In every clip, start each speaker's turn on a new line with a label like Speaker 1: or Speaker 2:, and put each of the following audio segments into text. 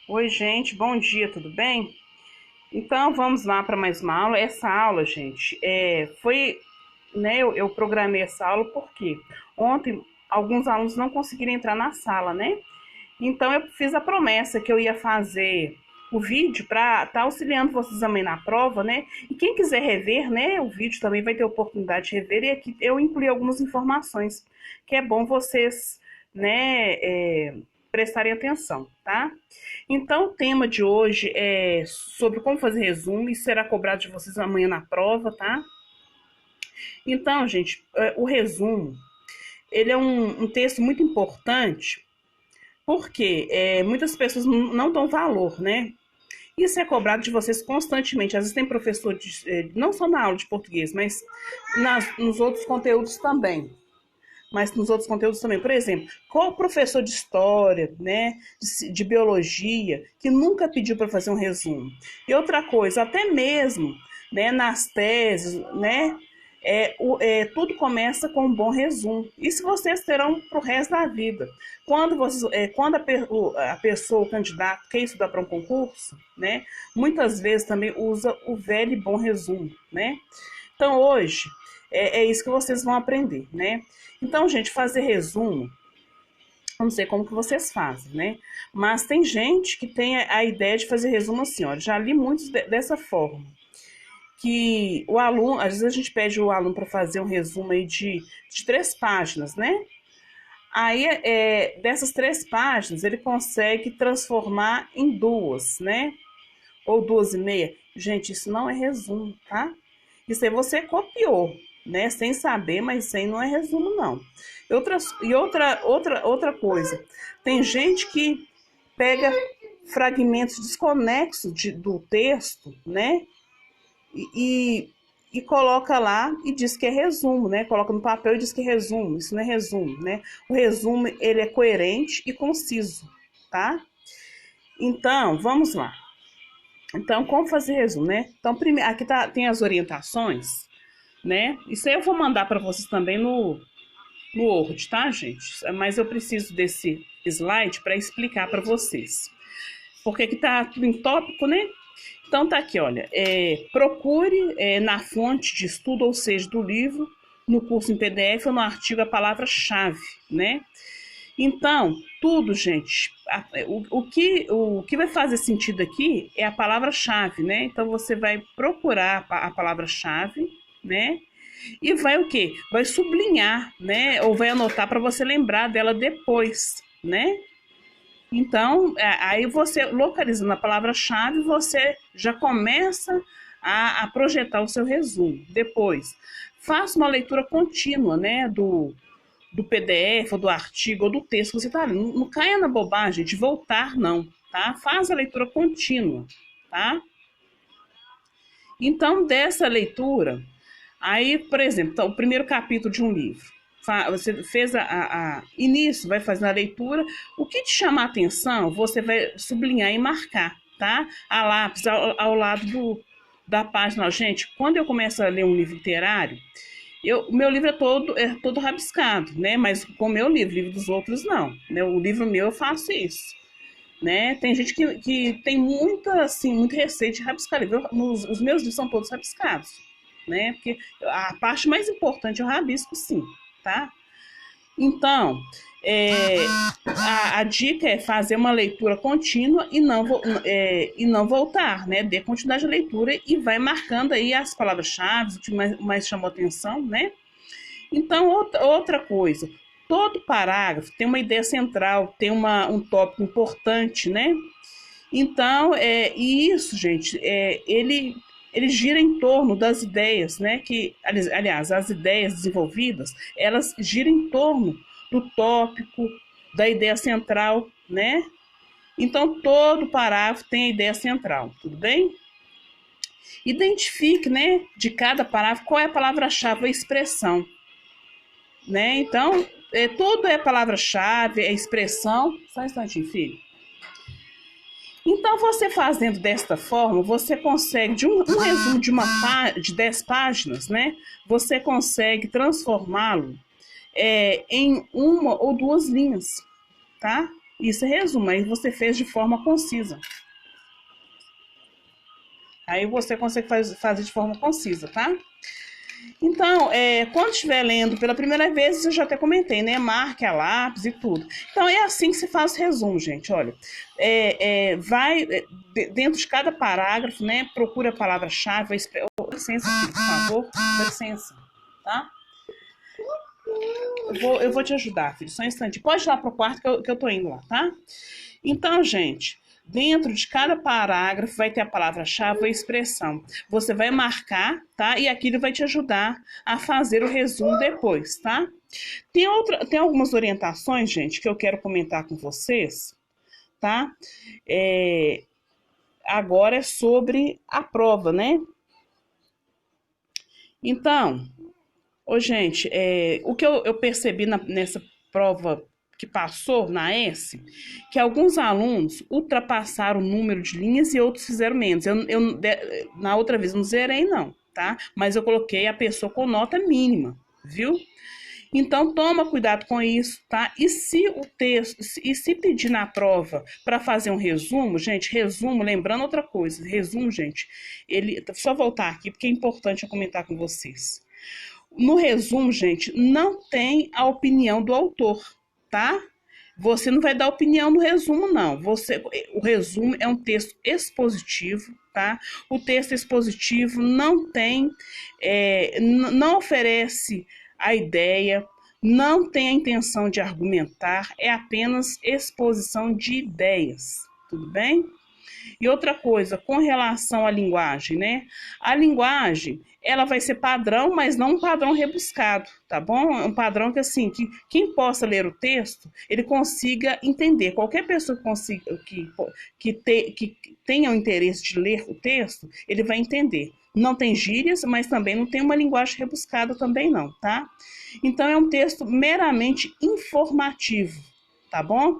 Speaker 1: Oi, gente, bom dia, tudo bem? Então, vamos lá para mais uma aula. Essa aula, gente, eu programei essa aula porque ontem alguns alunos não conseguiram entrar na sala, né? Então, eu fiz a promessa que eu ia fazer o vídeo para estar auxiliando vocês também na prova, né? E quem quiser rever, né, o vídeo também vai ter oportunidade de rever. E aqui eu incluí algumas informações que é bom vocês, prestarem atenção, tá? Então, o tema de hoje é sobre como fazer resumo e será cobrado de vocês amanhã na prova, tá? Então, gente, o resumo, ele é um texto muito importante porque muitas pessoas não dão valor, né? Isso é cobrado de vocês constantemente. Às vezes tem professor, não só na aula de português, mas nos outros conteúdos também. Por exemplo, qual professor de história, né, de biologia, que nunca pediu para fazer um resumo? E outra coisa, até mesmo, né, nas teses, né, tudo começa com um bom resumo. Isso vocês terão para o resto da vida. Quando a pessoa, o candidato, quer estudar para um concurso, né, muitas vezes também usa o velho e bom resumo, né? Então, hoje, é isso que vocês vão aprender, né? Então, gente, fazer resumo, eu não sei como que vocês fazem, né? Mas tem gente que tem a ideia de fazer resumo assim, ó. Já li muitos dessa forma. Que o aluno, às vezes a gente pede o aluno para fazer um resumo aí de 3 páginas, né? Aí, dessas 3 páginas, ele consegue transformar em duas, né? Ou 2 e meia. Gente, isso não é resumo, tá? Isso aí você copiou, né? Sem saber, mas isso aí não é resumo, não. Outra coisa. Tem gente que pega fragmentos desconexos do texto, né? E coloca lá e diz que é resumo, né? Coloca no papel e diz que é resumo. Isso não é resumo, né? O resumo, ele é coerente e conciso, tá? Então, vamos lá. Então, como fazer resumo, né? Então, primeiro, aqui tem as orientações, né? Isso aí eu vou mandar para vocês também no Word, tá, gente? Mas eu preciso desse slide para explicar para vocês. Porque aqui tá tudo em tópico, né? Então tá aqui, olha. Procure na fonte de estudo, ou seja, do livro, no curso em PDF ou no artigo a palavra-chave, né? Então, tudo, gente, o que vai fazer sentido aqui é a palavra-chave, né? Então, você vai procurar a palavra-chave, né? E vai o quê? Vai sublinhar, né? Ou vai anotar para você lembrar dela depois, né? Então, aí você, localizando a palavra-chave, você já começa a projetar o seu resumo. Depois, faça uma leitura contínua, né? Do PDF, ou do artigo, ou do texto que você está lendo. Não caia na bobagem de voltar, não, tá? Faz a leitura contínua, tá? Então, dessa leitura, aí, por exemplo, então, o primeiro capítulo de um livro, você fez e nisso vai fazendo a leitura, o que te chamar a atenção, você vai sublinhar e marcar, tá? A lápis ao lado da página. Gente, quando eu começo a ler um livro literário, o meu livro é todo rabiscado, né? Mas com o meu livro dos outros não, né? O livro meu eu faço isso, né? Tem gente que tem muito receio de rabiscar livro. Os meus livros são todos rabiscados, né? Porque a parte mais importante é o rabisco, sim, tá? Então, a dica é fazer uma leitura contínua e não voltar, né? Dê continuidade à leitura e vai marcando aí as palavras-chave, o que mais chamou atenção, né? Então, outra coisa, todo parágrafo tem uma ideia central, tem um tópico importante, né? Então, isso, gente, ele gira em torno das ideias, né? Aliás, as ideias desenvolvidas, elas giram em torno do tópico, da ideia central, né? Então, todo parágrafo tem a ideia central, tudo bem? Identifique, né, de cada parágrafo, qual é a palavra-chave, a expressão, né? Então, tudo é palavra-chave, é expressão. Só um instantinho, filho. Então, você fazendo desta forma, você consegue, de um resumo de 10 páginas, né? Você consegue transformá-lo em uma ou duas linhas, tá? Isso é resumo, aí você fez de forma concisa. Aí você consegue fazer de forma concisa, tá? Então, quando estiver lendo pela primeira vez, eu já até comentei, né? Marque a lápis e tudo. Então, é assim que se faz o resumo, gente. Olha, dentro de cada parágrafo, né? Procura a palavra-chave. Dá licença aqui, por favor. Dá licença, tá? Eu vou te ajudar, filho. Só um instante. Pode ir lá pro quarto que eu tô indo lá, tá? Então, gente, dentro de cada parágrafo vai ter a palavra-chave ou a expressão. Você vai marcar, tá? E aquilo vai te ajudar a fazer o resumo depois, tá? Tem algumas orientações, gente, que eu quero comentar com vocês, tá? Agora é sobre a prova, né? Então, gente, o que eu percebi nessa prova que passou na S, que alguns alunos ultrapassaram o número de linhas e outros fizeram menos. Na outra vez não zerei, não, tá? Mas eu coloquei a pessoa com nota mínima, viu? Então, toma cuidado com isso, tá? E se pedir na prova para fazer um resumo, gente, resumo, lembrando outra coisa, resumo, gente, só voltar aqui, porque é importante eu comentar com vocês. No resumo, gente, não tem a opinião do autor, tá? Você não vai dar opinião no resumo, não. O resumo é um texto expositivo, tá? O texto expositivo não não oferece a ideia, não tem a intenção de argumentar, é apenas exposição de ideias, tudo bem? E outra coisa, com relação à linguagem, né? A linguagem, ela vai ser padrão, mas não um padrão rebuscado, tá bom? É um padrão que, assim, que quem possa ler o texto, ele consiga entender. Qualquer pessoa que tenha o interesse de ler o texto, ele vai entender. Não tem gírias, mas também não tem uma linguagem rebuscada também não, tá? Então, é um texto meramente informativo, tá bom?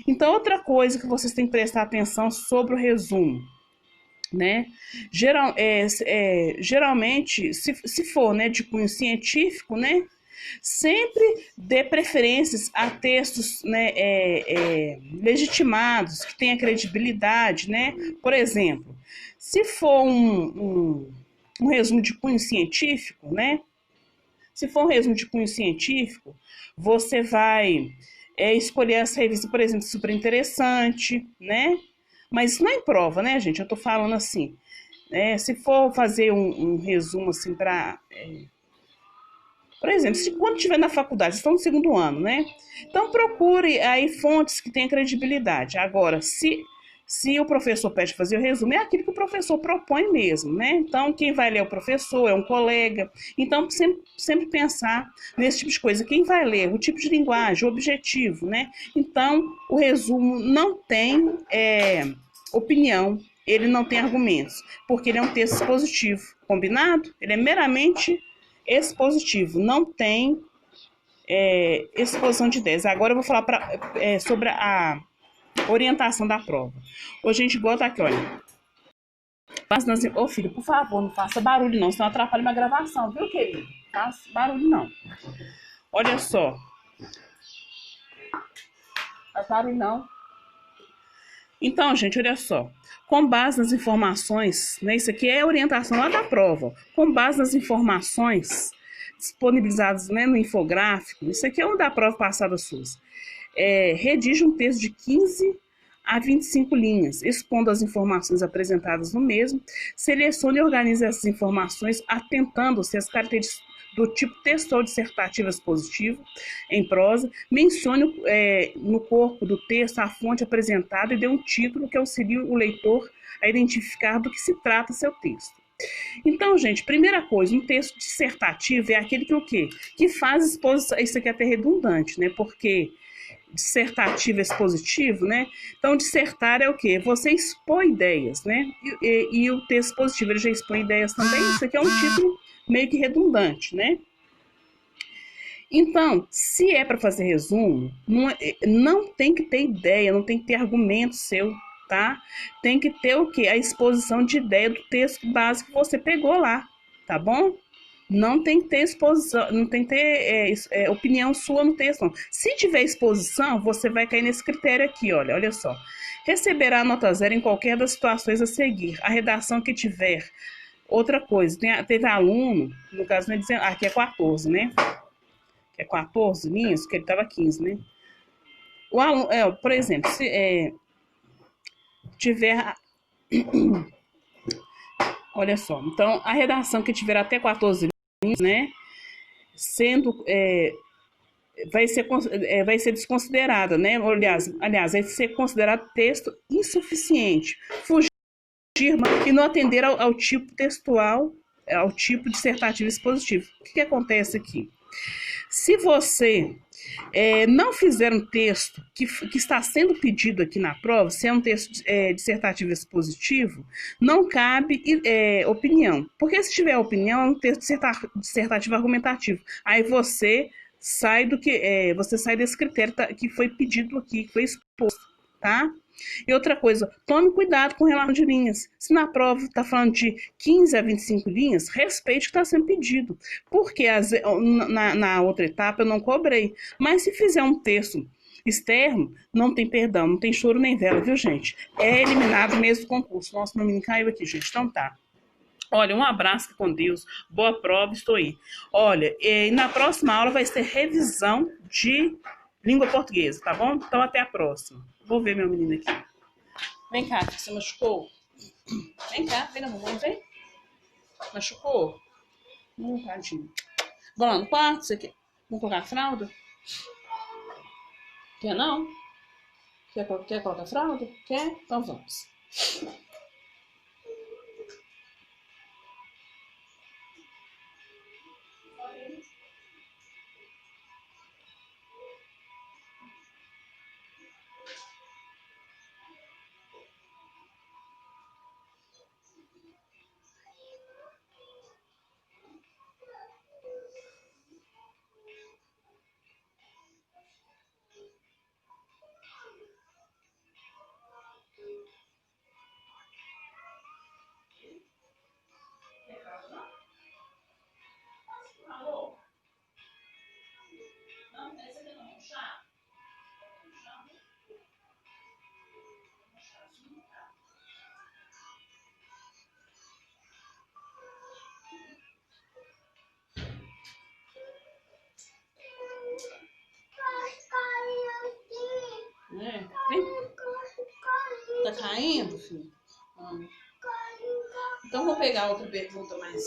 Speaker 1: Então, outra coisa que vocês têm que prestar atenção sobre o resumo, né? Geralmente, se for, né, de cunho científico, né, sempre dê preferências a textos, né, legitimados, que tenha credibilidade, né? Por exemplo, se for um resumo de cunho científico, né? Se for um resumo de cunho científico, você vai escolher essa revista, por exemplo, super interessante, né? Mas isso não é em prova, né, gente? Eu tô falando assim, se for fazer um resumo assim para... por exemplo, quando estiver na faculdade, vocês estão no segundo ano, né? Então procure aí fontes que tenham credibilidade. Agora, se o professor pede fazer o resumo, é aquilo que o professor propõe mesmo, né? Então, quem vai ler é o professor, é um colega. Então, sempre pensar nesse tipo de coisa. Quem vai ler? O tipo de linguagem, o objetivo, né? Então, o resumo não tem opinião, ele não tem argumentos, porque ele é um texto expositivo. Combinado? Ele é meramente expositivo, não tem exposição de ideias. Agora eu vou falar sobre a orientação da prova. Ô, gente, bota aqui, olha. Ô, filho, por favor, não faça barulho não, senão atrapalha minha gravação, viu, querido? Não faça barulho não. Olha só. Não faz barulho não. Então, gente, olha só. Com base nas informações, né, isso aqui é a orientação lá da prova. Com base nas informações disponibilizadas, né, no infográfico, isso aqui é uma da prova passada suas. Redige um texto de 15 a 25 linhas, expondo as informações apresentadas no mesmo, selecione e organize essas informações atentando-se às características do tipo textual dissertativo expositivo, em prosa, mencione no corpo do texto a fonte apresentada e dê um título que auxilie o leitor a identificar do que se trata seu texto. Então, gente, primeira coisa, um texto dissertativo é aquele que o quê? Que faz exposição, isso aqui é até redundante, né? Porque dissertativo expositivo, né? Então, dissertar é o quê? Você expõe ideias, né? E o texto expositivo, ele já expõe ideias também. Isso aqui é um título meio que redundante, né? Então, se é para fazer resumo, não tem que ter ideia, não tem que ter argumento seu, tá? Tem que ter o quê? A exposição de ideia do texto básico que você pegou lá, tá bom? Não tem que ter exposição, não tem que ter opinião sua no texto. Não. Se tiver exposição, você vai cair nesse critério aqui, olha só. Receberá nota zero em qualquer das situações a seguir. A redação que tiver. Outra coisa, teve aluno, no caso, né, dizendo, aqui é 14, né? Que é 14 linhas, que ele estava 15, né? O aluno, por exemplo, se tiver. Olha só, então a redação que tiver até 14 linhas, né? Sendo vai ser desconsiderada, né? Aliás, vai ser considerado texto insuficiente, fugir e não atender ao tipo textual, ao tipo dissertativo expositivo. O que acontece aqui? Se você não fizer um texto que está sendo pedido aqui na prova, se é um texto dissertativo expositivo, não cabe opinião. Porque se tiver opinião, é um texto dissertativo argumentativo. Aí você sai desse critério que foi pedido aqui, que foi exposto, tá? E outra coisa, tome cuidado com relação de linhas. Se na prova está falando de 15 a 25 linhas, respeite o que está sendo pedido. Porque na outra etapa eu não cobrei. Mas se fizer um texto externo, não tem perdão, não tem choro nem vela, viu, gente? É eliminado mesmo do concurso. Nossa, meu menino caiu aqui, gente. Então tá. Olha, um abraço com Deus, boa prova, estou aí. Olha, na próxima aula vai ser revisão de língua portuguesa, tá bom? Então até a próxima. Vou ver meu menino aqui. Vem cá, você machucou? Vem cá, vem na mamãe, vem. Machucou? Tadinho. Vamos lá no quarto, você quer? Vamos colocar a fralda? Quer não? Quer colocar a fralda? Quer? Então vamos. Alô? Não, esse aqui não, chá. Vem. Tá caindo, filho? Então vou pegar outra pergunta mais